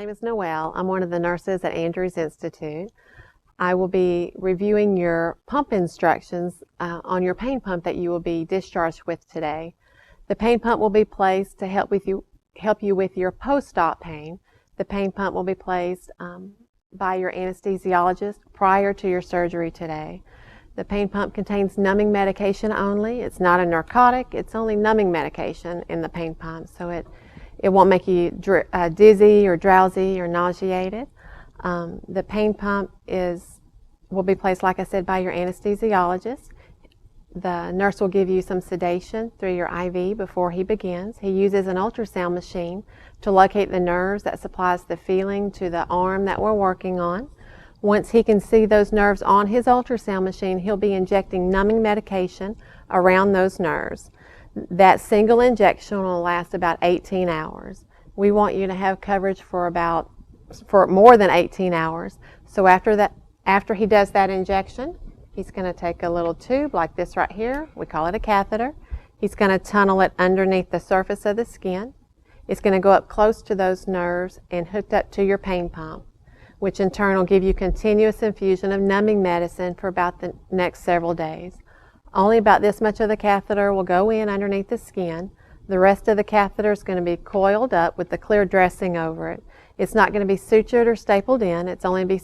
name is Noel. I'm one of the nurses at Andrews Institute. I will be reviewing your pump instructions on your pain pump that you will be discharged with today. The pain pump will be placed to help you with your post-op pain. The pain pump will be placed by your anesthesiologist prior to your surgery today. The pain pump contains numbing medication only. It's not a narcotic. It's only numbing medication in the pain pump, so it won't make you dizzy or drowsy or nauseated. The pain pump will be placed, like I said, by your anesthesiologist. The nurse will give you some sedation through your IV before he begins. He uses an ultrasound machine to locate the nerves that supplies the feeling to the arm that we're working on. Once he can see those nerves on his ultrasound machine, he'll be injecting numbing medication around those nerves. That single injection will last about 18 hours. We want you to have coverage for more than 18 hours. So after he does that injection, he's going to take a little tube like this right here. We call it a catheter. He's going to tunnel it underneath the surface of the skin. It's going to go up close to those nerves and hooked up to your pain pump, which in turn will give you continuous infusion of numbing medicine for about the next several days. Only about this much of the catheter will go in underneath the skin. The rest of the catheter is going to be coiled up with the clear dressing over it. It's not going to be sutured or stapled in. It's only going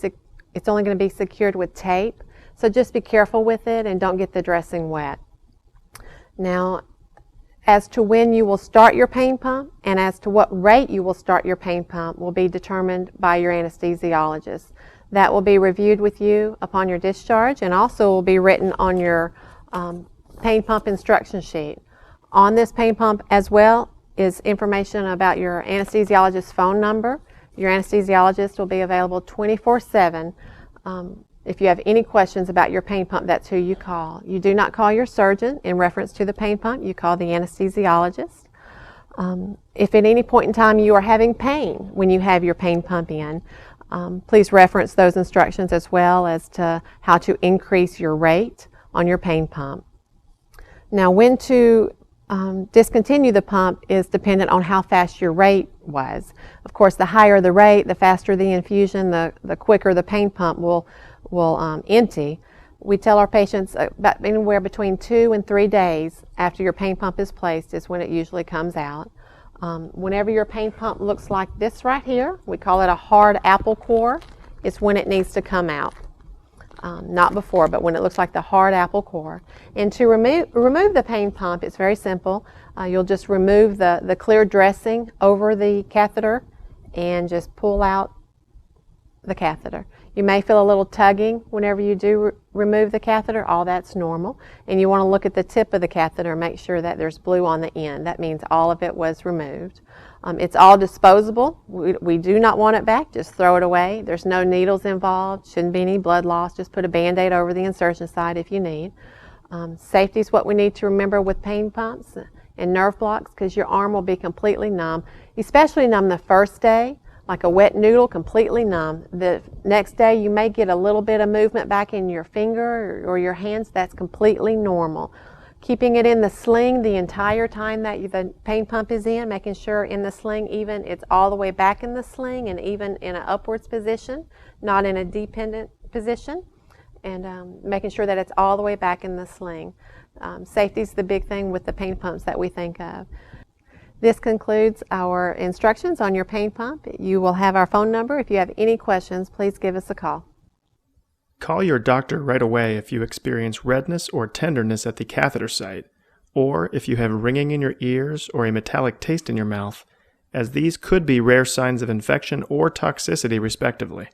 to be secured with tape. So just be careful with it and don't get the dressing wet. Now, as to when you will start your pain pump and as to what rate you will start your pain pump will be determined by your anesthesiologist. That will be reviewed with you upon your discharge and also will be written on your pain pump instruction sheet. On this pain pump as well is information about your anesthesiologist's phone number. Your anesthesiologist will be available 24/7. If you have any questions about your pain pump, that's who you call. You do not call your surgeon in reference to the pain pump. You call the anesthesiologist. If at any point in time you are having pain when you have your pain pump in, please reference those instructions as well as to how to increase your rate on your pain pump. Now, when to discontinue the pump is dependent on how fast your rate was. Of course, the higher the rate, the faster the infusion, the quicker the pain pump will empty. We tell our patients about anywhere between 2 and 3 days after your pain pump is placed is when it usually comes out. Whenever your pain pump looks like this right here, we call it a hard apple core, it's when it needs to come out. Not before, but when it looks like the hard apple core. And to remove the pain pump, it's very simple. You'll just remove the clear dressing over the catheter and just pull out the catheter. You may feel a little tugging whenever you do remove the catheter. All that's normal. And you want to look at the tip of the catheter and make sure that there's blue on the end. That means all of it was removed. It's all disposable. We do not want it back. Just throw it away. There's no needles involved. Shouldn't be any blood loss. Just put a Band-Aid over the insertion site if you need. Safety is what we need to remember with pain pumps and nerve blocks because your arm will be completely numb, especially numb the first day, like a wet noodle, completely numb. The next day you may get a little bit of movement back in your finger or your hands. That's completely normal. Keeping it in the sling the entire time that the pain pump is in, making sure in the sling even it's all the way back in the sling and even in an upwards position, not in a dependent position, and making sure that it's all the way back in the sling. Safety is the big thing with the pain pumps that we think of. This concludes our instructions on your pain pump. You will have our phone number. If you have any questions, please give us a call. Call your doctor right away if you experience redness or tenderness at the catheter site, or if you have ringing in your ears or a metallic taste in your mouth, as these could be rare signs of infection or toxicity respectively.